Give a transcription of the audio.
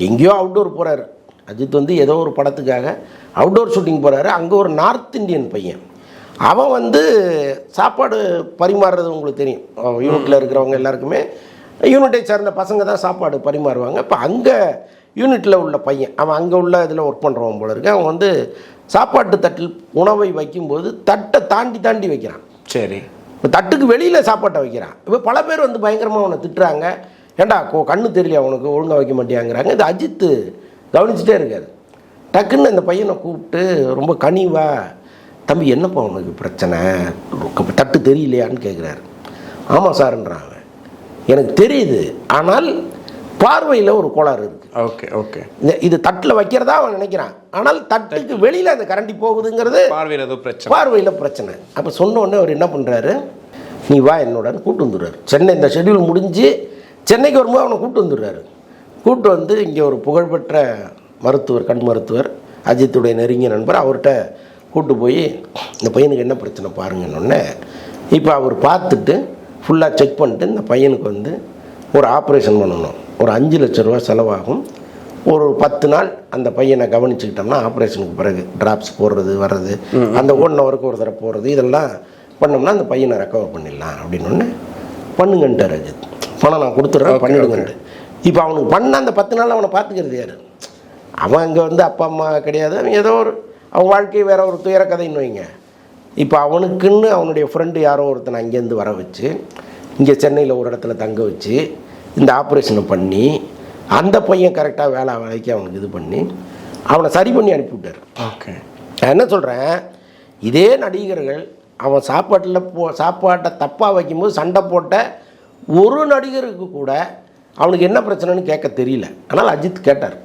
எங்கேயோ அவுட்டோர் போகிறாரு அஜித் வந்து ஏதோ ஒரு படத்துக்காக அவுட்டோர் ஷூட்டிங் போகிறாரு. அங்கே ஒரு நார்த் இந்தியன் பையன் அவன் வந்து சாப்பாடு பரிமாறுறது உங்களுக்கு தெரியும், யூனிட்டில் இருக்கிறவங்க எல்லாருக்குமே யூனிட்டை சேர்ந்த பசங்க தான் சாப்பாடு பரிமாறுவாங்க. இப்போ அங்கே யூனிட்டில் உள்ள பையன் அவன் அங்கே உள்ள இதில் ஒர்க் பண்ணுறவன் போல இருக்கு. அவன் வந்து சாப்பாட்டு தட்டில் உணவை வைக்கும்போது தட்டை தாண்டி தாண்டி வைக்கிறான். சரி, இப்போ தட்டுக்கு வெளியில் சாப்பாட்டை வைக்கிறான். இப்போ பல பேர் வந்து பயங்கரமாக அவனை திட்டுறாங்க, ஏண்டா கண்ணு தெரியல அவனுக்கு ஒழுங்காக வைக்க மாட்டேங்கிறாங்க. இது அஜித்து கவனிச்சுட்டே இருக்காரு. டக்குன்னு அந்த பையனை கூப்பிட்டு ரொம்ப கனிவா, தம்பி என்னப்பா உனக்கு பிரச்சனை, தட்டு தெரியலையான்னு கேட்குறாரு. ஆமாம் சார்ன்றாங்க, எனக்கு தெரியுது, ஆனால் பார்வையில் ஒரு கோளாறு இருக்குது. ஓகே ஓகே, இது தட்டில் வைக்கிறதா அவன் நினைக்கிறான், ஆனால் தட்டுக்கு வெளியில் அந்த கரண்டி போகுதுங்கிறது பார்வையில் பிரச்சனை. அப்போ சொன்ன உடனே அவர் என்ன பண்ணுறாரு, நீ வா என்னோட கூப்பிட்டு வந்துடுறாரு. சென்னை இந்த ஷெட்யூல் முடிஞ்சு சென்னைக்கு வரும்போது அவனை கூப்பிட்டு வந்துடுறாரு. கூப்பிட்டு வந்து இங்கே ஒரு புகழ்பெற்ற மருத்துவர், கண் மருத்துவர், அஜித்துடைய நெருங்கிய நண்பர், அவர்கிட்ட கூப்பிட்டு போய் இந்த பையனுக்கு என்ன பிரச்சனை பாருங்கன்னொன்னே இப்போ அவர் பார்த்துட்டு ஃபுல்லாக செக் பண்ணிட்டு இந்த பையனுக்கு வந்து ஒரு ஆப்ரேஷன் பண்ணணும், ஒரு 5 லட்ச ரூபா செலவாகும், ஒரு 10 நாள் அந்த பையனை கவனிச்சுக்கிட்டோம்னா ஆப்ரேஷனுக்கு பிறகு ட்ராப்ஸ் போடுறது வர்றது, அந்த 1 ஹவருக்கு ஒரு தடவை போடுறது, இதெல்லாம் பண்ணோம்னா அந்த பையனை ரெக்கவர் பண்ணிடலாம் அப்படின்னு பண்ணுங்கன்ட்டார் அஜித். பணம் நான் கொடுத்துட்றேன் பண்ணிடுங்கன்ட்டு. இப்போ அவனுக்கு பண்ண அந்த 10 நாள் அவனை பார்த்துக்கிறது யார்? அவன் அங்கே வந்து அப்பா அம்மா கிடையாது, அவன் ஏதோ ஒரு அவன் வாழ்க்கை வேற ஒரு துயர கதைன்னு வைங்க. இப்போ அவனுக்குன்னு அவனுடைய ஃப்ரெண்டு யாரோ ஒருத்தனை அங்கேருந்து வர வச்சு இங்கே சென்னையில் ஒரு இடத்துல தங்க வச்சு இந்த ஆப்ரேஷனை பண்ணி அந்த பையன் கரெக்டாக வேலைக்கு அவனுக்கு இது பண்ணி அவனை சரி பண்ணி அனுப்பிவிட்டார். ஓகே, நான் என்ன சொல்கிறேன், இதே நடிகர்கள் அவன் சாப்பாட்டை தப்பாக வைக்கும்போது சண்டை போட்ட ஒரு நடிகருக்கு கூட அவனுக்கு என்ன பிரச்சனைன்னு கேட்க தெரியல. ஆனால் அஜித் கேட்டார்.